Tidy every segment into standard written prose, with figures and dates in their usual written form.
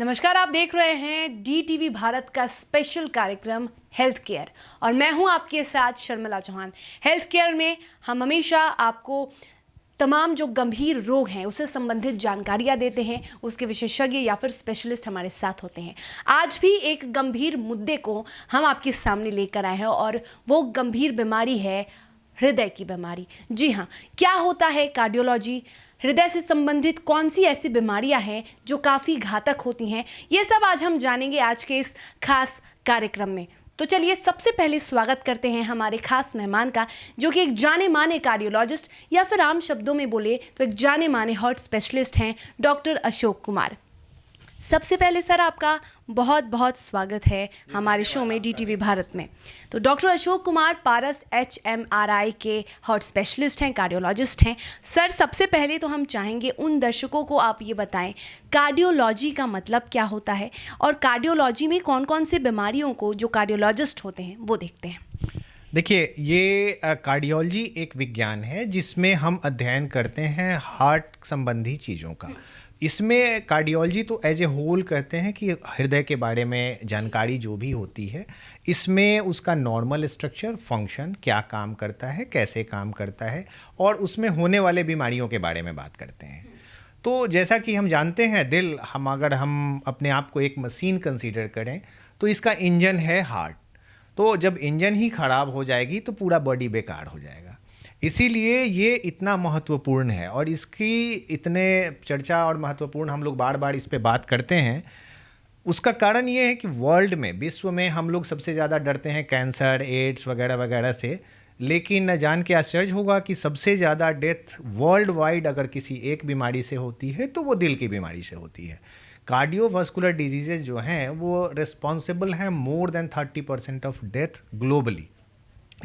नमस्कार, आप देख रहे हैं DTV भारत का स्पेशल कार्यक्रम हेल्थ केयर और मैं हूं आपके साथ शर्मिला चौहान। हेल्थ केयर में हम हमेशा आपको तमाम जो गंभीर रोग हैं उससे संबंधित जानकारियां देते हैं, उसके विशेषज्ञ या फिर स्पेशलिस्ट हमारे साथ होते हैं। आज भी एक गंभीर मुद्दे को हम आपके सामने लेकर आए हैं और वो गंभीर बीमारी है हृदय की बीमारी। जी हाँ, क्या होता है कार्डियोलॉजी, हृदय से संबंधित कौन सी ऐसी बीमारियां हैं जो काफ़ी घातक होती हैं, ये सब आज हम जानेंगे आज के इस खास कार्यक्रम में। तो चलिए सबसे पहले स्वागत करते हैं हमारे खास मेहमान का, जो कि एक जाने माने कार्डियोलॉजिस्ट या फिर आम शब्दों में बोले तो एक जाने माने हार्ट स्पेशलिस्ट हैं, डॉक्टर अशोक कुमार। सबसे पहले सर आपका बहुत बहुत स्वागत है हमारे शो में DTV भारत में। तो डॉक्टर अशोक कुमार पारस HMRI के हार्ट स्पेशलिस्ट हैं, कार्डियोलॉजिस्ट हैं। सर सबसे पहले तो हम चाहेंगे उन दर्शकों को आप ये बताएं कार्डियोलॉजी का मतलब क्या होता है और कार्डियोलॉजी में कौन कौन से बीमारियों को जो कार्डियोलॉजिस्ट होते हैं वो देखते हैं। देखिए, ये कार्डियोलॉजी एक विज्ञान है जिसमें हम अध्ययन करते हैं हार्ट संबंधी चीज़ों का। इसमें कार्डियोलॉजी तो एज ए होल कहते हैं कि हृदय के बारे में जानकारी जो भी होती है, इसमें उसका नॉर्मल स्ट्रक्चर, फंक्शन, क्या काम करता है, कैसे काम करता है और उसमें होने वाले बीमारियों के बारे में बात करते हैं। तो जैसा कि हम जानते हैं दिल, अगर हम अपने आप को एक मशीन कंसीडर करें तो इसका इंजन है हार्ट। तो जब इंजन ही खराब हो जाएगी तो पूरा बॉडी बेकार हो जाएगा। इसीलिए ये इतना महत्वपूर्ण है और इसकी इतने चर्चा और महत्वपूर्ण हम लोग बार बार इस पे बात करते हैं। उसका कारण ये है कि वर्ल्ड में, विश्व में हम लोग सबसे ज़्यादा डरते हैं कैंसर, एड्स वगैरह वगैरह से, लेकिन जान के आश्चर्य होगा कि सबसे ज़्यादा डेथ वर्ल्ड वाइड अगर किसी एक बीमारी से होती है तो वो दिल की बीमारी से होती है। कार्डियोवास्कुलर डिजीजेज जो हैं वो रिस्पॉन्सिबल हैं more than 30% of death globally.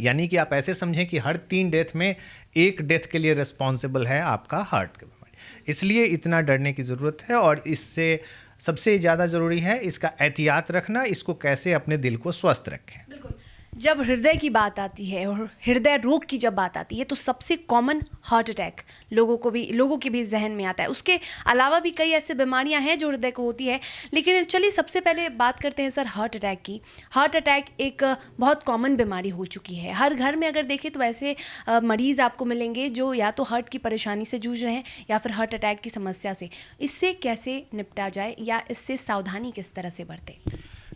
यानी कि आप ऐसे समझें कि हर 3 डेथ में एक डेथ के लिए रिस्पॉन्सिबल है आपका हार्ट की बीमारी। इसलिए इतना डरने की ज़रूरत है और इससे सबसे ज़्यादा ज़रूरी है इसका एहतियात रखना, इसको कैसे अपने दिल को स्वस्थ रखें। जब हृदय की बात आती है और हृदय रोग की जब बात आती है तो सबसे कॉमन हार्ट अटैक लोगों के भी जहन में आता है। उसके अलावा भी कई ऐसे बीमारियां हैं जो हृदय को होती है, लेकिन चलिए सबसे पहले बात करते हैं सर हार्ट अटैक की। हार्ट अटैक एक बहुत कॉमन बीमारी हो चुकी है। हर घर में अगर देखें तो ऐसे मरीज़ आपको मिलेंगे जो या तो हार्ट की परेशानी से जूझ रहे हैं या फिर हार्ट अटैक की समस्या से। इससे कैसे निपटा जाए या इससे सावधानी किस तरह से बरतें?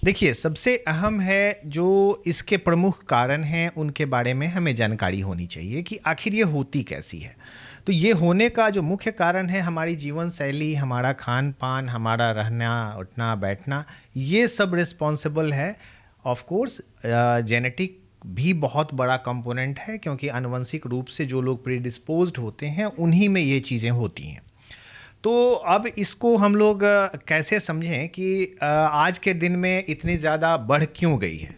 देखिए, सबसे अहम है जो इसके प्रमुख कारण हैं उनके बारे में हमें जानकारी होनी चाहिए कि आखिर ये होती कैसी है। तो ये होने का जो मुख्य कारण है हमारी जीवन शैली, हमारा खान पान, हमारा रहना उठना बैठना, ये सब रिस्पॉन्सिबल है। ऑफ कोर्स जेनेटिक भी बहुत बड़ा कंपोनेंट है, क्योंकि आनुवंशिक रूप से जो लोग प्रीडिस्पोज्ड होते हैं उन्हीं में ये चीज़ें होती हैं। तो अब इसको हम लोग कैसे समझें कि आज के दिन में इतनी ज़्यादा बढ़ क्यों गई है।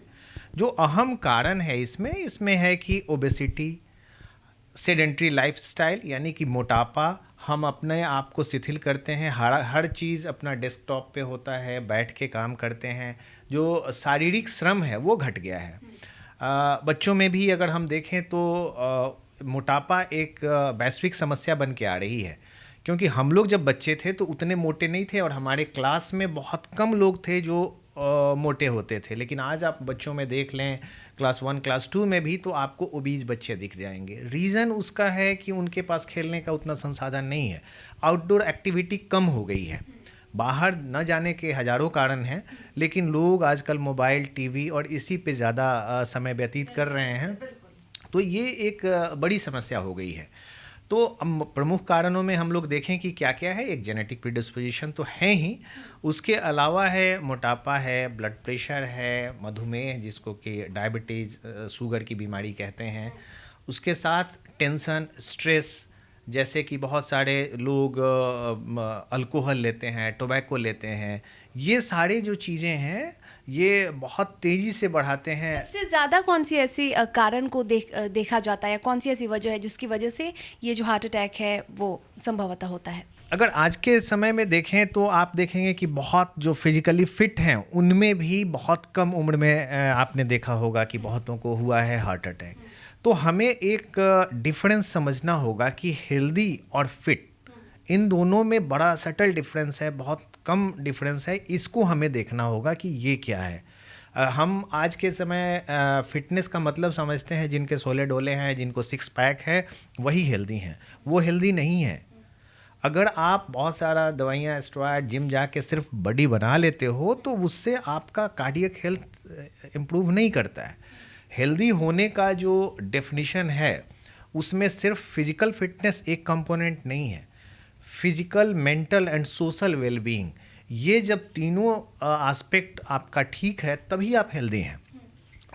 जो अहम कारण है इसमें है कि ओबेसिटी, सेडेंट्री लाइफस्टाइल, यानी कि मोटापा। हम अपने आप को शिथिल करते हैं, हर चीज़ अपना डेस्कटॉप पे होता है, बैठ के काम करते हैं, जो शारीरिक श्रम है वो घट गया है। बच्चों में भी अगर हम देखें तो मोटापा एक वैश्विक समस्या बन के आ रही है, क्योंकि हम लोग जब बच्चे थे तो उतने मोटे नहीं थे और हमारे क्लास में बहुत कम लोग थे जो मोटे होते थे। लेकिन आज आप बच्चों में देख लें, क्लास 1 क्लास 2 में भी तो आपको ओबीज बच्चे दिख जाएंगे। रीज़न उसका है कि उनके पास खेलने का उतना संसाधन नहीं है, आउटडोर एक्टिविटी कम हो गई है। बाहर न जाने के हज़ारों कारण हैं, लेकिन लोग आजकल मोबाइल, टीवी और इसी पे ज़्यादा समय व्यतीत कर रहे हैं। तो ये एक बड़ी समस्या हो गई है। तो प्रमुख कारणों में हम लोग देखें कि क्या क्या है। एक जेनेटिक प्रीडिस्पोजिशन तो है ही, उसके अलावा है मोटापा है, ब्लड प्रेशर है, मधुमेह जिसको कि डायबिटीज़, शुगर की बीमारी कहते हैं। उसके साथ टेंशन, स्ट्रेस, जैसे कि बहुत सारे लोग अल्कोहल लेते हैं, टोबैको लेते हैं। ये सारे जो चीज़ें हैं ये बहुत तेज़ी से बढ़ाते हैं। सबसे ज़्यादा कौन सी ऐसी कारण को देखा जाता है या कौन सी ऐसी वजह है जिसकी वजह से ये जो हार्ट अटैक है वो संभवतः होता है? अगर आज के समय में देखें तो आप देखेंगे कि बहुत जो फिजिकली फिट हैं उनमें भी बहुत कम उम्र में आपने देखा होगा कि बहुतों को हुआ है हार्ट अटैक। तो हमें एक डिफरेंस समझना होगा कि हेल्दी और फिट, इन दोनों में बड़ा सटल डिफरेंस है, बहुत कम डिफरेंस है, इसको हमें देखना होगा कि ये क्या है। हम आज के समय फिटनेस का मतलब समझते हैं जिनके सोले डोले हैं, जिनको सिक्स पैक है, वही हेल्दी हैं। वो हेल्दी नहीं है। अगर आप बहुत सारा दवाइयाँ, स्टेरॉयड, जिम जाके सिर्फ बॉडी बना लेते हो तो उससे आपका कार्डियक हेल्थ इम्प्रूव नहीं करता है। हेल्दी होने का जो डेफिनेशन है उसमें सिर्फ फिजिकल फिटनेस एक कंपोनेंट नहीं है। Physical, mental and social wellbeing, ये जब तीनों एस्पेक्ट आपका ठीक है तभी आप हेल्दी हैं।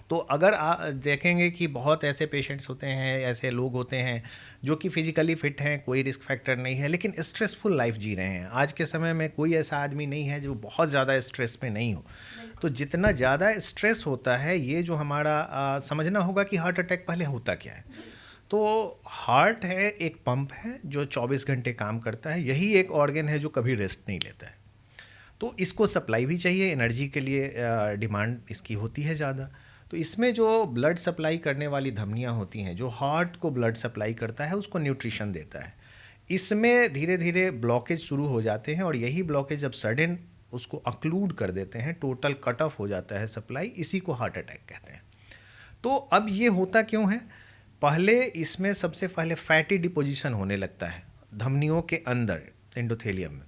तो अगर आप देखेंगे कि बहुत ऐसे पेशेंट्स होते हैं, ऐसे लोग होते हैं जो कि फिजिकली फिट हैं, कोई रिस्क फैक्टर नहीं है, लेकिन स्ट्रेसफुल लाइफ जी रहे हैं। आज के समय में कोई ऐसा आदमी नहीं है जो बहुत ज़्यादा स्ट्रेस में नहीं हो। तो जितना ज़्यादा स्ट्रेस होता है, ये जो हमारा समझना होगा कि हार्ट अटैक पहले होता क्या है। तो हार्ट है, एक पंप है जो 24 घंटे काम करता है। यही एक ऑर्गन है जो कभी रेस्ट नहीं लेता है। तो इसको सप्लाई भी चाहिए, एनर्जी के लिए डिमांड इसकी होती है ज़्यादा। तो इसमें जो ब्लड सप्लाई करने वाली धमनियाँ होती हैं, जो हार्ट को ब्लड सप्लाई करता है, उसको न्यूट्रिशन देता है। इसमें धीरे धीरे ब्लॉकेज शुरू हो जाते हैं और यही ब्लॉकेज जब सडन उसको अक्लूड कर देते हैं, टोटल कट ऑफ हो जाता है सप्लाई, इसी को हार्ट अटैक कहते हैं। तो अब ये होता क्यों है? पहले इसमें सबसे पहले फैटी डिपोजिशन होने लगता है धमनियों के अंदर, एंडोथेलियम में।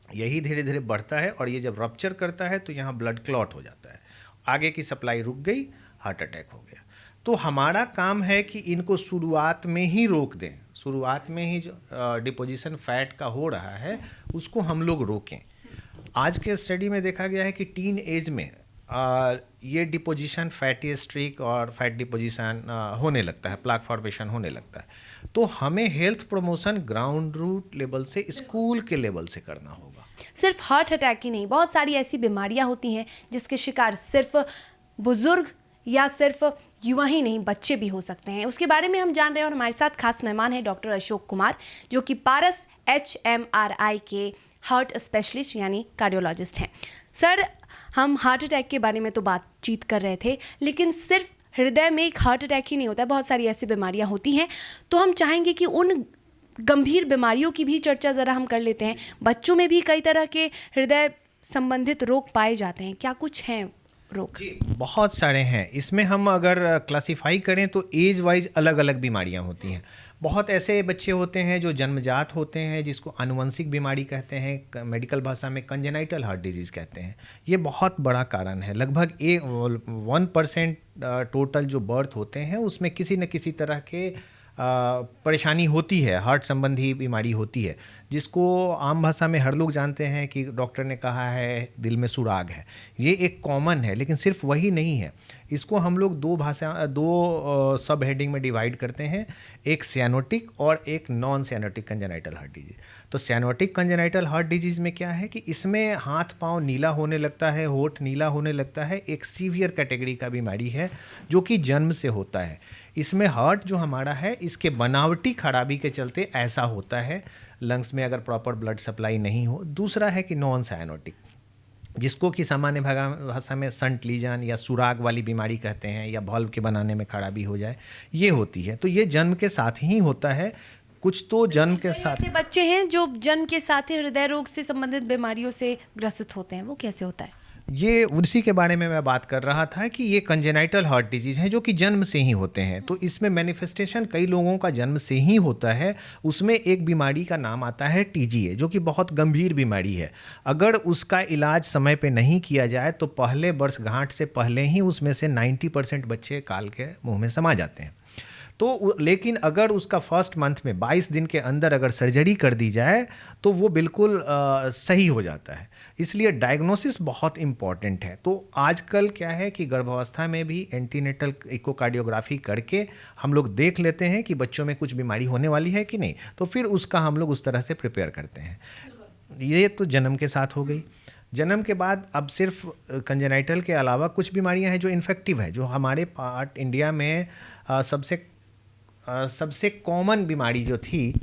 यही धीरे धीरे बढ़ता है और ये जब रप्चर करता है तो यहाँ ब्लड क्लॉट हो जाता है, आगे की सप्लाई रुक गई, हार्ट अटैक हो गया। तो हमारा काम है कि इनको शुरुआत में ही रोक दें। शुरुआत में ही जो डिपोजिशन फैट का हो रहा है उसको हम लोग रोकें। आज के स्टडी में देखा गया है कि टीन एज में ये डिपोजिशन, फैटी स्ट्रीक और फैट डिपोजिशन होने लगता है, प्लाक फॉर्मेशन होने लगता है। तो हमें health promotion ground root level से, स्कूल के लेवल से करना होगा। सिर्फ हार्ट अटैक ही नहीं, बहुत सारी ऐसी बीमारियां होती हैं जिसके शिकार सिर्फ बुजुर्ग या सिर्फ युवा ही नहीं, बच्चे भी हो सकते हैं। उसके बारे में हम जान रहे हैं और हमारे साथ खास मेहमान है डॉक्टर अशोक कुमार, जो कि पारस HMRI के हार्ट स्पेशलिस्ट यानी कार्डियोलॉजिस्ट हैं। सर, हम हार्ट अटैक के बारे में तो बातचीत कर रहे थे, लेकिन सिर्फ हृदय में एक हार्ट अटैक ही नहीं होता है, बहुत सारी ऐसी बीमारियां होती हैं। तो हम चाहेंगे कि उन गंभीर बीमारियों की भी चर्चा ज़रा हम कर लेते हैं। बच्चों में भी कई तरह के हृदय संबंधित रोग पाए जाते हैं, क्या कुछ हैं रोग? जी, बहुत सारे हैं। इसमें हम अगर क्लासिफाई करें तो एज वाइज अलग अलग बीमारियां होती हैं। बहुत ऐसे बच्चे होते हैं जो जन्मजात होते हैं, जिसको आनुवंशिक बीमारी कहते हैं, मेडिकल भाषा में कंजेनाइटल हार्ट डिजीज़ कहते हैं। ये बहुत बड़ा कारण है। लगभग 1% टोटल जो बर्थ होते हैं उसमें किसी न किसी तरह के परेशानी होती है, हार्ट संबंधी बीमारी होती है, जिसको आम भाषा में हर लोग जानते हैं कि डॉक्टर ने कहा है दिल में सुराग है। ये एक कॉमन है, लेकिन सिर्फ वही नहीं है। इसको हम लोग दो सब हेडिंग में डिवाइड करते हैं, एक सियानोटिक और एक non cyanotic congenital heart disease. तो सियानोटिक कंजेनाइटल हार्ट डिजीज़ में क्या है कि इसमें हाथ पाँव नीला होने लगता है, होठ नीला होने लगता है। एक सीवियर कैटेगरी का बीमारी है जो कि जन्म से होता है। इसमें हार्ट जो हमारा है, इसके बनावटी खराबी के चलते ऐसा होता है, लंग्स में अगर प्रॉपर ब्लड सप्लाई नहीं हो। दूसरा है कि नॉन साइनोटिक, जिसको कि सामान्य भाषा में संट लीजन या सुराग वाली बीमारी कहते हैं, या वॉल्व के बनाने में खराबी हो जाए, ये होती है। तो ये जन्म के साथ ही होता है। कुछ तो जन्म के साथ, ऐसे बच्चे हैं जो जन्म के साथ ही हृदय रोग से संबंधित बीमारियों से ग्रसित होते हैं, वो कैसे होता है? ये उसी के बारे में मैं बात कर रहा था कि ये कंजेनाइटल हार्ट डिजीज़ हैं जो कि जन्म से ही होते हैं। तो इसमें मैनिफेस्टेशन कई लोगों का जन्म से ही होता है। उसमें एक बीमारी का नाम आता है TGA, जो कि बहुत गंभीर बीमारी है। अगर उसका इलाज समय पे नहीं किया जाए तो पहले वर्षगांठ से पहले ही उसमें से 90% बच्चे काल के मुंह में समा जाते हैं। तो लेकिन अगर उसका फर्स्ट मंथ में 22 दिन के अंदर अगर सर्जरी कर दी जाए तो वो बिल्कुल सही हो जाता है। इसलिए डायग्नोसिस बहुत इम्पॉर्टेंट है। तो आजकल क्या है कि गर्भावस्था में भी एंटीनेटल इकोकार्डियोग्राफी करके हम लोग देख लेते हैं कि बच्चों में कुछ बीमारी होने वाली है कि नहीं, तो फिर उसका हम लोग उस तरह से प्रिपेयर करते हैं। ये तो जन्म के साथ हो गई। जन्म के बाद अब सिर्फ कंजेनाइटल के अलावा कुछ बीमारियां हैं जो इन्फेक्टिव है, जो हमारे पार्ट इंडिया में सबसे कॉमन बीमारी जो थी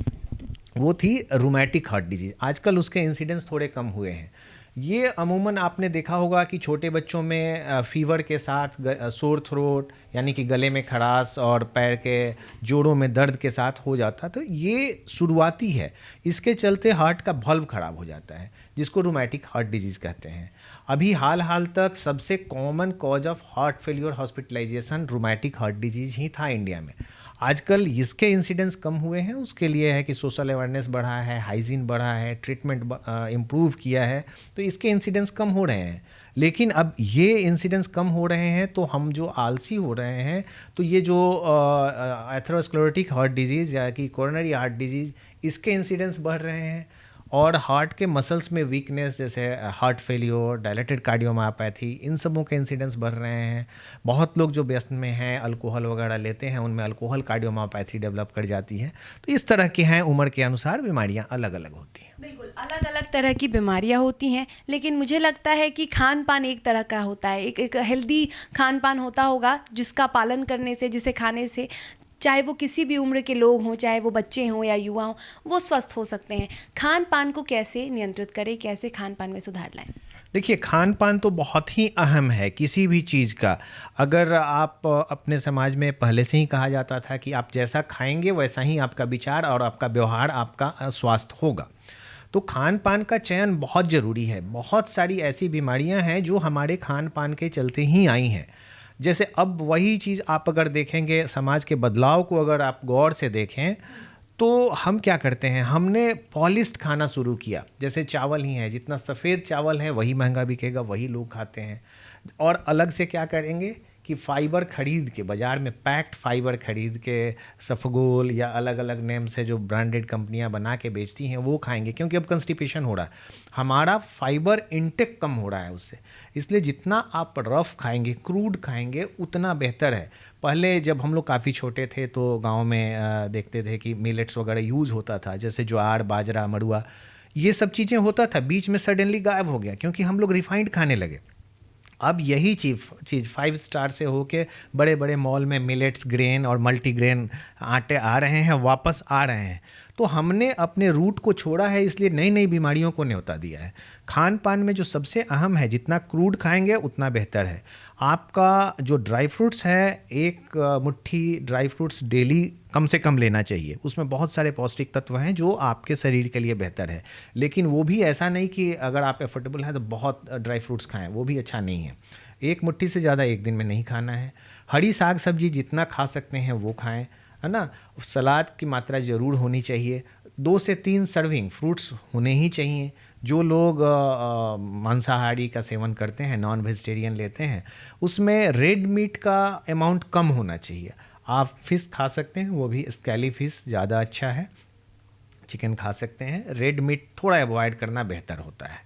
वो थी रूमेटिक हार्ट डिजीज़। आजकल उसके इंसिडेंस थोड़े कम हुए हैं। ये अमूमन आपने देखा होगा कि छोटे बच्चों में फीवर के साथ सोर थ्रोट यानी कि गले में खराश और पैर के जोड़ों में दर्द के साथ हो जाता, तो ये शुरुआती है। इसके चलते हार्ट का valve खराब हो जाता है, जिसको रूमेटिक हार्ट डिजीज़ कहते हैं। अभी हाल तक सबसे common cause of heart failure hospitalisation rheumatic heart disease ही था इंडिया में। आजकल इसके इंसिडेंस कम हुए हैं, उसके लिए है कि सोशल अवेयरनेस बढ़ा है, हाइजीन बढ़ा है, ट्रीटमेंट इम्प्रूव किया है, तो इसके इंसिडेंस कम हो रहे हैं। लेकिन अब ये इंसिडेंस कम हो रहे हैं तो हम जो आलसी हो रहे हैं, तो ये जो एथेरोस्क्लेरोटिक हार्ट डिजीज़ या कि कोरोनरी हार्ट डिजीज़, इसके इंसिडेंस बढ़ रहे हैं। और हार्ट के मसल्स में वीकनेस जैसे हार्ट फेलियर, डायलेटेड कार्डियोमायोपैथी, इन सबों के इंसिडेंस बढ़ रहे हैं। बहुत लोग जो व्यस्त में हैं, अल्कोहल वगैरह लेते हैं, उनमें अल्कोहल कार्डियोमायोपैथी डेवलप कर जाती है। तो इस तरह की हैं, उम्र के अनुसार बीमारियां अलग अलग होती हैं। बिल्कुल अलग अलग तरह की बीमारियां होती हैं, लेकिन मुझे लगता है कि खान पान एक तरह का होता है, एक हेल्दी खान पान होता होगा, जिसका पालन करने से, जिसे खाने से चाहे वो किसी भी उम्र के लोग हों, चाहे वो बच्चे हों या युवा हों, वो स्वस्थ हो सकते हैं। खान पान को कैसे नियंत्रित करें, कैसे खान पान में सुधार लाएं? देखिए, खान पान तो बहुत ही अहम है किसी भी चीज़ का। अगर आप अपने समाज में पहले से ही कहा जाता था कि आप जैसा खाएंगे वैसा ही आपका विचार और आपका व्यवहार, आपका स्वास्थ्य होगा। तो खान पान का चयन बहुत ज़रूरी है। बहुत सारी ऐसी बीमारियां हैं जो हमारे खान पान के चलते ही आई हैं। जैसे अब वही चीज़ आप अगर देखेंगे, समाज के बदलाव को अगर आप गौर से देखें, तो हम क्या करते हैं, हमने पॉलिश्ड खाना शुरू किया। जैसे चावल ही है, जितना सफ़ेद चावल है वही महंगा बिकेगा, वही लोग खाते हैं। और अलग से क्या करेंगे कि फाइबर खरीद के, बाज़ार में पैक्ड फाइबर खरीद के, सफगोल या अलग अलग नेम से जो ब्रांडेड कंपनियां बना के बेचती हैं वो खाएंगे, क्योंकि अब कंस्टिपेशन हो रहा है, हमारा फाइबर इंटेक कम हो रहा है उससे। इसलिए जितना आप रफ़ खाएंगे, क्रूड खाएंगे, उतना बेहतर है। पहले जब हम लोग काफ़ी छोटे थे तो गांव में देखते थे कि मिलेट्स वगैरह यूज़ होता था, जैसे ज्वार, बाजरा, मड़ुआ, ये सब चीज़ें होता था। बीच में सडनली गायब हो गया क्योंकि हम लोग रिफाइंड खाने लगे। अब यही चीज़ 5 स्टार से होके बड़े बड़े मॉल में मिलेट्स, ग्रेन और मल्टीग्रेन आटे आ रहे हैं, वापस आ रहे हैं। तो हमने अपने रूट को छोड़ा है, इसलिए नई नई बीमारियों को न्योता दिया है। खान पान में जो सबसे अहम है, जितना क्रूड खाएंगे उतना बेहतर है। आपका जो ड्राई फ्रूट्स है, एक मुट्ठी ड्राई फ्रूट्स डेली कम से कम लेना चाहिए। उसमें बहुत सारे पौष्टिक तत्व हैं जो आपके शरीर के लिए बेहतर है। लेकिन वो भी ऐसा नहीं कि अगर आप एफोर्डेबल हैं तो बहुत ड्राई फ्रूट्स खाएं, वो भी अच्छा नहीं है। एक मुट्ठी से ज़्यादा एक दिन में नहीं खाना है। हरी साग सब्जी जितना खा सकते हैं वो खाएं, है ना। सलाद की मात्रा ज़रूर होनी चाहिए। 2 से 3 सर्विंग फ्रूट्स होने ही चाहिए। जो लोग मांसाहारी का सेवन करते हैं, नॉन वेजिटेरियन लेते हैं, उसमें रेड मीट का अमाउंट कम होना चाहिए। आप फ़िश खा सकते हैं, वो भी स्कैली फ़िश ज़्यादा अच्छा है। चिकन खा सकते हैं, रेड मीट थोड़ा अवॉइड करना बेहतर होता है।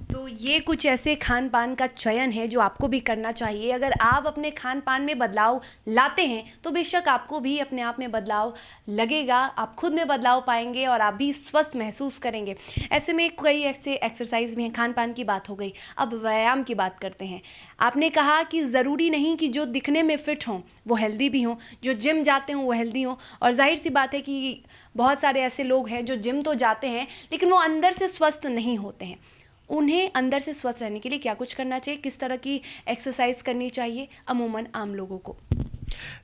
तो ये कुछ ऐसे खान पान का चयन है जो आपको भी करना चाहिए। अगर आप अपने खान पान में बदलाव लाते हैं तो बेशक आपको भी अपने आप में बदलाव लगेगा, आप खुद में बदलाव पाएंगे और आप भी स्वस्थ महसूस करेंगे। ऐसे में कई ऐसे एक्सरसाइज भी हैं। खान पान की बात हो गई, अब व्यायाम की बात करते हैं। आपने कहा कि ज़रूरी नहीं कि जो दिखने में फिट हों वो हेल्दी भी हों, जो जिम जाते हों वो हेल्दी हों। और जाहिर सी बात है कि बहुत सारे ऐसे लोग हैं जो जिम तो जाते हैं लेकिन वो अंदर से स्वस्थ नहीं होते हैं। उन्हें अंदर से स्वस्थ रहने के लिए क्या कुछ करना चाहिए, किस तरह की एक्सरसाइज करनी चाहिए अमूमन आम लोगों को?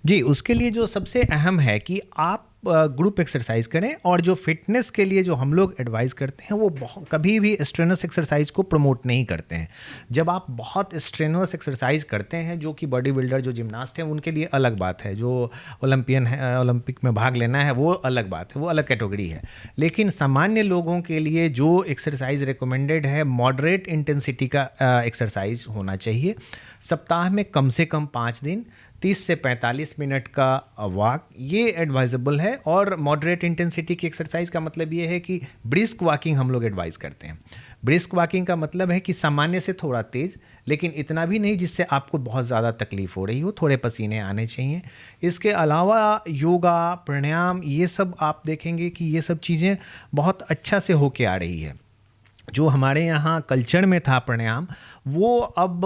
जी, उसके लिए जो सबसे अहम है कि आप ग्रुप एक्सरसाइज करें। और जो फिटनेस के लिए जो हम लोग एडवाइस करते हैं वो कभी भी स्ट्रेनस एक्सरसाइज को प्रमोट नहीं करते हैं। जब आप बहुत स्ट्रेनस एक्सरसाइज करते हैं, जो कि बॉडी बिल्डर, जो जिम्नास्ट हैं, उनके लिए अलग बात है। जो ओलंपियन है, ओलंपिक में भाग लेना है, वो अलग बात है, वो अलग कैटेगरी है। लेकिन सामान्य लोगों के लिए जो एक्सरसाइज रिकमेंडेड है, मॉडरेट इंटेंसिटी का एक्सरसाइज होना चाहिए। सप्ताह में कम से कम 5 दिन 30 से 45 मिनट का वॉक, ये एडवाइजेबल है। और मॉडरेट इंटेंसिटी की एक्सरसाइज का मतलब ये है कि ब्रिस्क वॉकिंग हम लोग एडवाइस करते हैं। ब्रिस्क वॉकिंग का मतलब है कि सामान्य से थोड़ा तेज़, लेकिन इतना भी नहीं जिससे आपको बहुत ज़्यादा तकलीफ हो रही हो, थोड़े पसीने आने चाहिए। इसके अलावा योगा, प्राणायाम, ये सब आप देखेंगे कि ये सब चीज़ें बहुत अच्छा से होके आ रही है। जो हमारे यहाँ कल्चर में था प्राणायाम, वो अब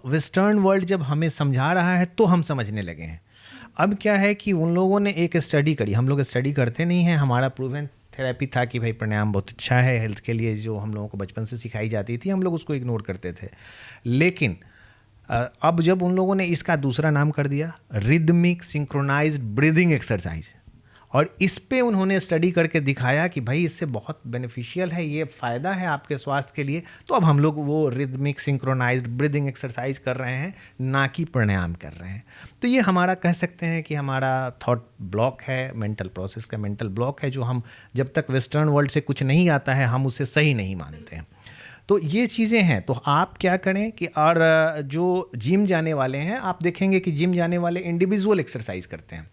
वेस्टर्न वर्ल्ड जब हमें समझा रहा है तो हम समझने लगे हैं। अब क्या है कि उन लोगों ने एक स्टडी करी, हम लोग स्टडी करते नहीं हैं, हमारा प्रूवन थेरेपी था कि भाई प्राणायाम बहुत अच्छा है हेल्थ के लिए, जो हम लोगों को बचपन से सिखाई जाती थी, हम लोग उसको इग्नोर करते थे। लेकिन अब जब उन लोगों ने इसका दूसरा नाम कर दिया रिदमिक सिंक्रोनाइज्ड ब्रीदिंग एक्सरसाइज, और इस पे उन्होंने स्टडी करके दिखाया कि भाई इससे बहुत बेनिफिशियल है, ये फ़ायदा है आपके स्वास्थ्य के लिए, तो अब हम लोग वो रिदमिक सिंक्रोनाइज्ड ब्रीदिंग एक्सरसाइज कर रहे हैं, ना कि प्राणायाम कर रहे हैं। तो ये हमारा कह सकते हैं कि हमारा थॉट ब्लॉक है, मेंटल प्रोसेस का मेंटल ब्लॉक है, जो हम जब तक वेस्टर्न वर्ल्ड से कुछ नहीं आता है हम उसे सही नहीं मानते हैं। तो ये चीज़ें हैं। तो आप क्या करें कि और जो जिम जाने वाले हैं, आप देखेंगे कि जिम जाने वाले इंडिविजुअल एक्सरसाइज करते हैं,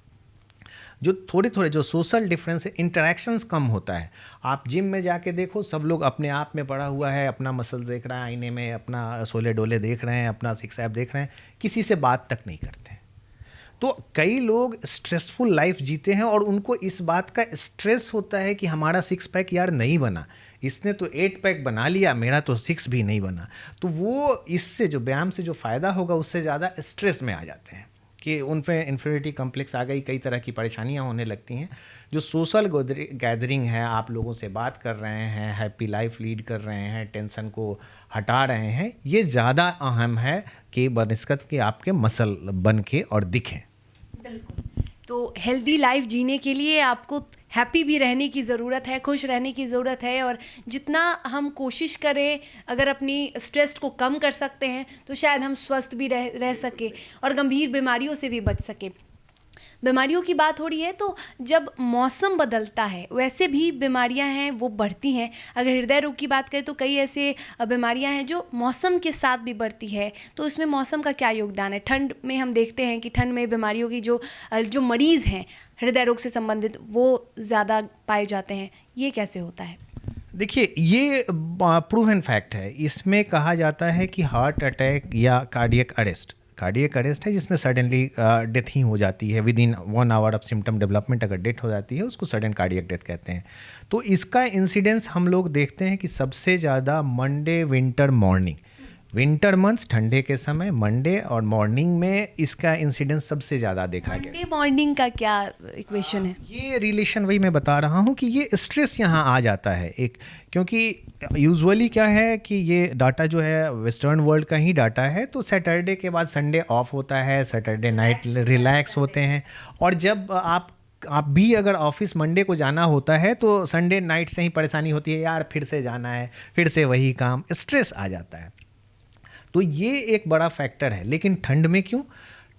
जो थोड़े थोड़े जो सोशल डिफरेंस है, इंटरेक्शंस कम होता है। आप जिम में जाके देखो, सब लोग अपने आप में पड़ा हुआ है, अपना मसल देख रहा है आईने में, अपना सोले डोले देख रहे हैं, अपना सिक्स एप देख रहे हैं, किसी से बात तक नहीं करते हैं। तो कई लोग स्ट्रेसफुल लाइफ जीते हैं और उनको इस बात का स्ट्रेस होता है कि हमारा सिक्स पैक यार नहीं बना, इसने तो 8 पैक बना लिया, मेरा तो 6 भी नहीं बना। तो वो इससे जो व्यायाम से जो फ़ायदा होगा उससे ज़्यादा स्ट्रेस में आ जाते हैं कि उन पे इन्फीरियरिटी कम्प्लेक्स आ गई, कई तरह की परेशानियां होने लगती हैं। जो सोशल गैदरिंग है, आप लोगों से बात कर रहे हैं, हैप्पी लाइफ लीड कर रहे हैं, टेंशन को हटा रहे हैं, ये ज़्यादा अहम है कि बनस्पत के आपके मसल बन के और दिखें। बिल्कुल। तो हेल्दी लाइफ जीने के लिए आपको हैप्पी भी रहने की ज़रूरत है, खुश रहने की ज़रूरत है, और जितना हम कोशिश करें अगर अपनी स्ट्रेस को कम कर सकते हैं तो शायद हम स्वस्थ भी रह सके और गंभीर बीमारियों से भी बच सके। बीमारियों की बात हो रही है तो जब मौसम बदलता है वैसे भी बीमारियां हैं वो बढ़ती हैं। अगर हृदय रोग की बात करें तो कई ऐसे बीमारियां हैं जो मौसम के साथ भी बढ़ती है, तो इसमें मौसम का क्या योगदान है? ठंड में हम देखते हैं कि ठंड में बीमारियों की जो मरीज़ हैं हृदय रोग से संबंधित वो ज़्यादा पाए जाते हैं, ये कैसे होता है? देखिए, ये प्रूवन फैक्ट है। इसमें कहा जाता है कि हार्ट अटैक या कार्डियक अरेस्ट है जिसमें सडनली डेथ ही हो जाती है, with in 1 hour of symptom development अगर डेथ हो जाती है उसको सडन कार्डियक डेथ कहते हैं। तो इसका इंसिडेंस हम लोग देखते हैं कि सबसे ज़्यादा मंडे विंटर मंथ्स, ठंडे के समय मंडे और मॉर्निंग में इसका इंसिडेंस सबसे ज़्यादा देखा गया। मंडे मॉर्निंग का क्या इक्वेशन है? ये रिलेशन वही मैं बता रहा हूँ कि ये स्ट्रेस यहाँ आ जाता है एक, क्योंकि यूजुअली क्या है कि ये डाटा जो है वेस्टर्न वर्ल्ड का ही डाटा है। तो सैटरडे के बाद संडे ऑफ होता है, सैटरडे नाइट रिलैक्स होते हैं, और जब आप भी अगर ऑफिस मंडे को जाना होता है तो संडे नाइट से ही परेशानी होती है, यार फिर से जाना है, फिर से वही काम, स्ट्रेस आ जाता है। तो ये एक बड़ा फैक्टर है। लेकिन ठंड में क्यों?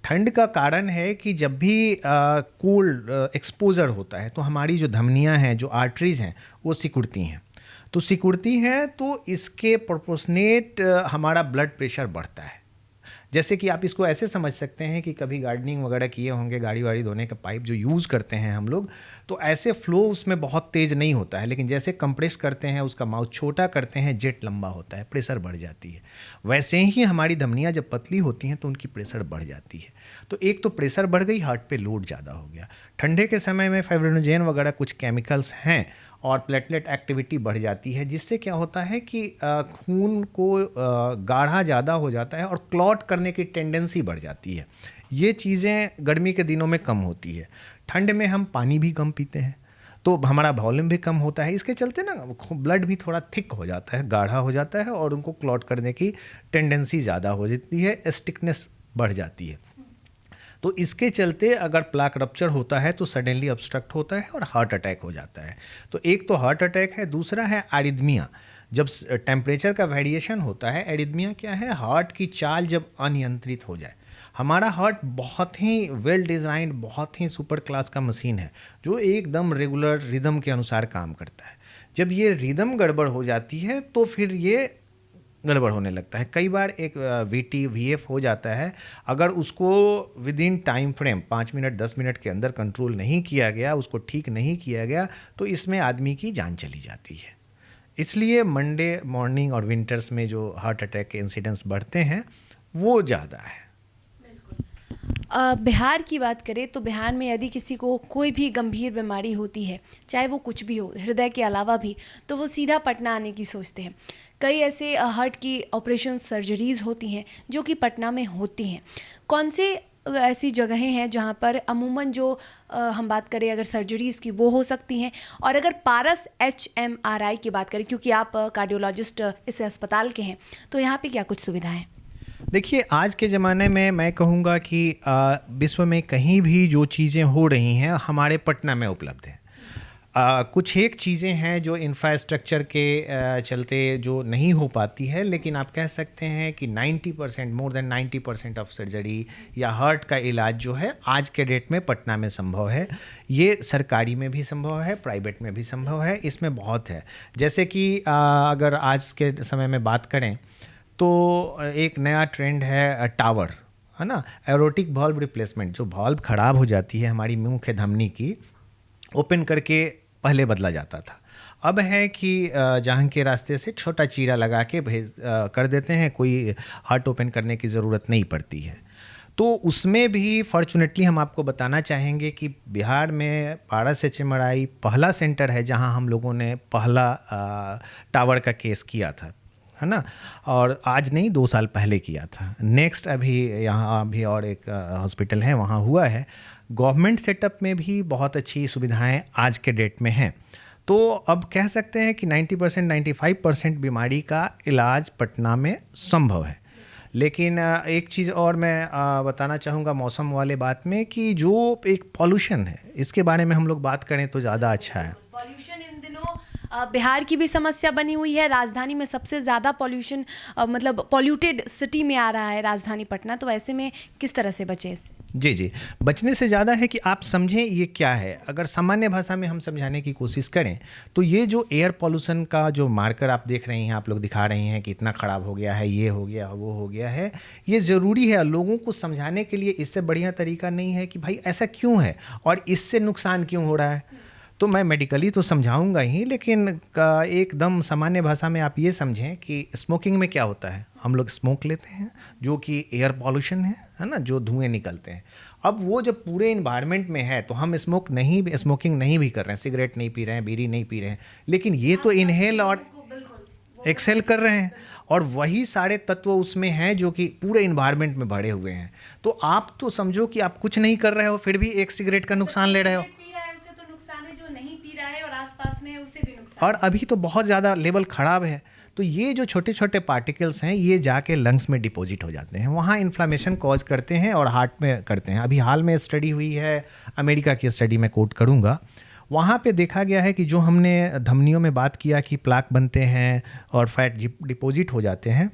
ठंड का कारण है कि जब भी कोल्ड एक्सपोजर होता है तो हमारी जो धमनियां हैं, जो आर्टरीज हैं, वो सिकुड़ती हैं, तो इसके प्रोपोर्शनेट हमारा ब्लड प्रेशर बढ़ता है। जैसे कि आप इसको ऐसे समझ सकते हैं कि कभी गार्डनिंग वगैरह किए होंगे, गाड़ी वाड़ी धोने का पाइप जो यूज़ करते हैं हम लोग, तो ऐसे फ्लो उसमें बहुत तेज़ नहीं होता है, लेकिन जैसे कंप्रेस करते हैं, उसका माउथ छोटा करते हैं, जेट लंबा होता है, प्रेशर बढ़ जाती है। वैसे ही हमारी धमनियाँ जब पतली होती हैं तो उनकी प्रेशर बढ़ जाती है। तो एक तो प्रेशर बढ़ गई, हार्ट पे लोड ज़्यादा हो गया। ठंडे के समय में फाइब्रिनोजेन वगैरह कुछ केमिकल्स हैं और प्लेटलेट एक्टिविटी बढ़ जाती है, जिससे क्या होता है कि खून को गाढ़ा ज़्यादा हो जाता है और क्लॉट करने की टेंडेंसी बढ़ जाती है। ये चीज़ें गर्मी के दिनों में कम होती है। ठंड में हम पानी भी कम पीते हैं तो हमारा वॉल्यूम भी कम होता है, इसके चलते ना ब्लड भी थोड़ा थिक हो जाता है, गाढ़ा हो जाता है, और उनको क्लॉट करने की टेंडेंसी ज़्यादा हो जाती है, स्टिकनेस बढ़ जाती है। तो इसके चलते अगर प्लाक रप्चर होता है तो सडनली ऑब्स्ट्रक्ट होता है और हार्ट अटैक हो जाता है। तो एक तो हार्ट अटैक है, दूसरा है एरिथमिया। जब टेम्परेचर का वेरिएशन होता है, एरिथमिया क्या है? हार्ट की चाल जब अनियंत्रित हो जाए। हमारा हार्ट बहुत ही वेल डिज़ाइंड, बहुत ही सुपर क्लास का मशीन है जो एकदम रेगुलर रिदम के अनुसार काम करता है। जब ये रिदम गड़बड़ हो जाती है तो फिर ये गड़बड़ होने लगता है। कई बार एक VT/VF हो जाता है, अगर उसको with in time frame 5 minute 10 minute के अंदर कंट्रोल नहीं किया गया, उसको ठीक नहीं किया गया, तो इसमें आदमी की जान चली जाती है। इसलिए मंडे मॉर्निंग और विंटर्स में जो हार्ट अटैक के इंसिडेंट्स बढ़ते हैं वो ज़्यादा है। बिहार की बात करें तो बिहार में यदि किसी को कोई भी गंभीर बीमारी होती है, चाहे वो कुछ भी हो, हृदय के अलावा भी, तो वो सीधा पटना आने की सोचते हैं। कई ऐसे हार्ट की ऑपरेशन सर्जरीज़ होती हैं जो कि पटना में होती हैं। कौन से ऐसी जगहें हैं जहाँ पर अमूमन जो हम बात करें अगर सर्जरीज़ की वो हो सकती हैं, और अगर पारस HMRI की बात करें, क्योंकि आप कार्डियोलॉजिस्ट इस अस्पताल के हैं, तो यहाँ पे क्या कुछ सुविधाएं हैं? देखिए, आज के ज़माने में मैं कहूँगा कि विश्व में कहीं भी जो चीज़ें हो रही हैं हमारे पटना में उपलब्ध हैं। कुछ एक चीज़ें हैं जो इंफ्रास्ट्रक्चर के चलते जो नहीं हो पाती है, लेकिन आप कह सकते हैं कि 90% मोर देन 90% ऑफ सर्जरी या हार्ट का इलाज जो है आज के डेट में पटना में संभव है। ये सरकारी में भी संभव है, प्राइवेट में भी संभव है, इसमें बहुत है। जैसे कि अगर आज के समय में बात करें तो एक नया ट्रेंड है टावर, है ना, एरोटिक वॉल्व रिप्लेसमेंट। जो वॉल्व ख़राब हो जाती है हमारी मुख्य धमनी की, ओपन करके पहले बदला जाता था, अब है कि जहाँ के रास्ते से छोटा चीरा लगा के कर देते हैं, कोई हार्ट ओपन करने की ज़रूरत नहीं पड़ती है। तो उसमें भी फॉर्चुनेटली हम आपको बताना चाहेंगे कि बिहार में पारस HMRI पहला सेंटर है जहाँ हम लोगों ने पहला टावर का केस किया था, है ना, और आज नहीं 2 साल पहले किया था। नेक्स्ट अभी यहाँ अभी और एक हॉस्पिटल है वहाँ हुआ है। गवर्नमेंट सेटअप में भी बहुत अच्छी सुविधाएं आज के डेट में हैं। तो अब कह सकते हैं कि 90% 95% बीमारी का इलाज पटना में संभव है। लेकिन एक चीज़ और मैं बताना चाहूँगा मौसम वाले बात में, कि जो एक पॉल्यूशन है इसके बारे में हम लोग बात करें तो ज़्यादा अच्छा है। पॉल्यूशन इन दिनों बिहार की भी समस्या बनी हुई है। राजधानी में सबसे ज़्यादा पॉल्यूशन मतलब पॉल्यूटेड सिटी में आ रहा है राजधानी पटना, तो ऐसे में किस तरह से बचे इससे? जी, बचने से ज़्यादा है कि आप समझें ये क्या है। अगर सामान्य भाषा में हम समझाने की कोशिश करें तो ये जो एयर पॉल्यूशन का जो मार्कर आप देख रही हैं, आप लोग दिखा रही हैं कि इतना ख़राब हो गया है, ये हो गया, वो हो गया है, ये ज़रूरी है लोगों को समझाने के लिए। इससे बढ़िया तरीका नहीं है कि भाई ऐसा क्यों है और इससे नुकसान क्यों हो रहा है। तो मैं मेडिकली तो समझाऊंगा ही, लेकिन एकदम सामान्य भाषा में आप ये समझें कि स्मोकिंग में क्या होता है। हम लोग स्मोक लेते हैं जो कि एयर पॉल्यूशन है ना, जो धुएं निकलते हैं। अब वो जब पूरे इन्वायरमेंट में है तो हम स्मोकिंग नहीं भी कर रहे हैं, सिगरेट नहीं पी रहे हैं, बीड़ी नहीं पी रहे हैं, लेकिन ये तो इनहेल और एक्सेल कर रहे हैं, और वही सारे तत्व उसमें हैं जो कि पूरे इन्वायरमेंट में भरे हुए हैं। तो आप तो समझो कि आप कुछ नहीं कर रहे हो, फिर भी एक सिगरेट का नुकसान ले रहे हो, और अभी तो बहुत ज़्यादा लेवल ख़राब है। तो ये जो छोटे छोटे पार्टिकल्स हैं ये जाके लंग्स में डिपॉजिट हो जाते हैं, वहाँ इन्फ्लामेशन कॉज करते हैं और हार्ट में करते हैं। अभी हाल में स्टडी हुई है, अमेरिका की स्टडी में कोट करूँगा, वहाँ पे देखा गया है कि जो हमने धमनियों में बात किया कि प्लाक बनते हैं और फैट डिपॉजिट हो जाते हैं,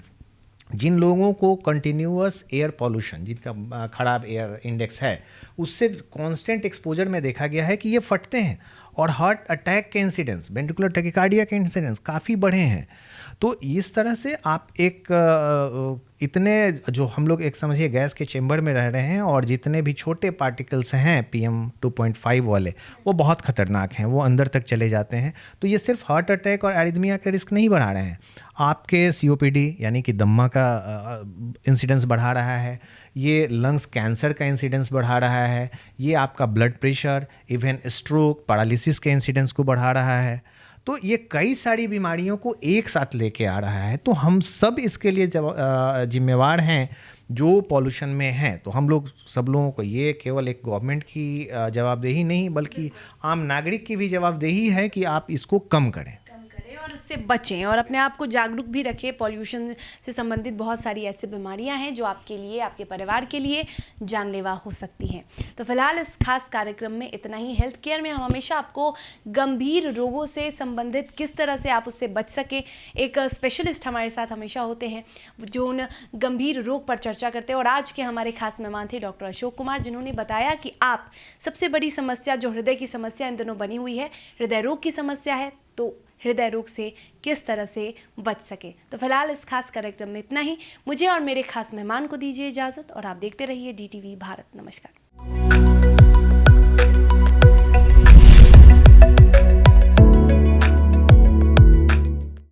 जिन लोगों को कंटिन्यूअस एयर पॉल्यूशन, जिनका ख़राब एयर इंडेक्स है, उससे कांस्टेंट एक्सपोजर में देखा गया है कि ये फटते हैं और हार्ट अटैक के इंसिडेंस, वेंट्रिकुलर टैकिकार्डिया के इंसिडेंस काफ़ी बढ़े हैं। तो इस तरह से आप एक इतने जो हम लोग एक समझिए गैस के चेंबर में रह रहे हैं, और जितने भी छोटे पार्टिकल्स हैं PM 2.5 वाले, वो बहुत ख़तरनाक हैं, वो अंदर तक चले जाते हैं। तो ये सिर्फ हार्ट अटैक और एरिथमिया का रिस्क नहीं बढ़ा रहे हैं, आपके COPD यानी कि दम्मा का इंसिडेंस बढ़ा रहा है, ये लंग्स कैंसर का इंसिडेंस बढ़ा रहा है, ये आपका blood pressure, even stroke, paralysis के इंसिडेंस को बढ़ा रहा है। तो ये कई सारी बीमारियों को एक साथ लेके आ रहा है। तो हम सब इसके लिए जिम्मेवार हैं जो पॉल्यूशन में हैं। तो हम लोग सब लोगों को, ये केवल एक गवर्नमेंट की जवाबदेही नहीं बल्कि आम नागरिक की भी जवाबदेही है कि आप इसको कम करें और इससे बचें और अपने आप को जागरूक भी रखें। पॉल्यूशन से संबंधित बहुत सारी ऐसी बीमारियां हैं जो आपके लिए, आपके परिवार के लिए जानलेवा हो सकती हैं। तो फिलहाल इस खास कार्यक्रम में इतना ही। हेल्थ केयर में हम हमेशा आपको गंभीर रोगों से संबंधित किस तरह से आप उससे बच सके, एक स्पेशलिस्ट हमारे साथ हमेशा होते हैं जो उन गंभीर रोग पर चर्चा करते हैं। और आज के हमारे खास मेहमान थे डॉक्टर अशोक कुमार, जिन्होंने बताया कि आप सबसे बड़ी समस्या जो हृदय की समस्या इन दिनों बनी हुई है, हृदय रोग की समस्या है, तो हृदय रोग से किस तरह से बच सके। तो फिलहाल इस खास कार्यक्रम में इतना ही। मुझे और मेरे खास मेहमान को दीजिए इजाज़त और आप देखते रहिए DTV भारत। नमस्कार।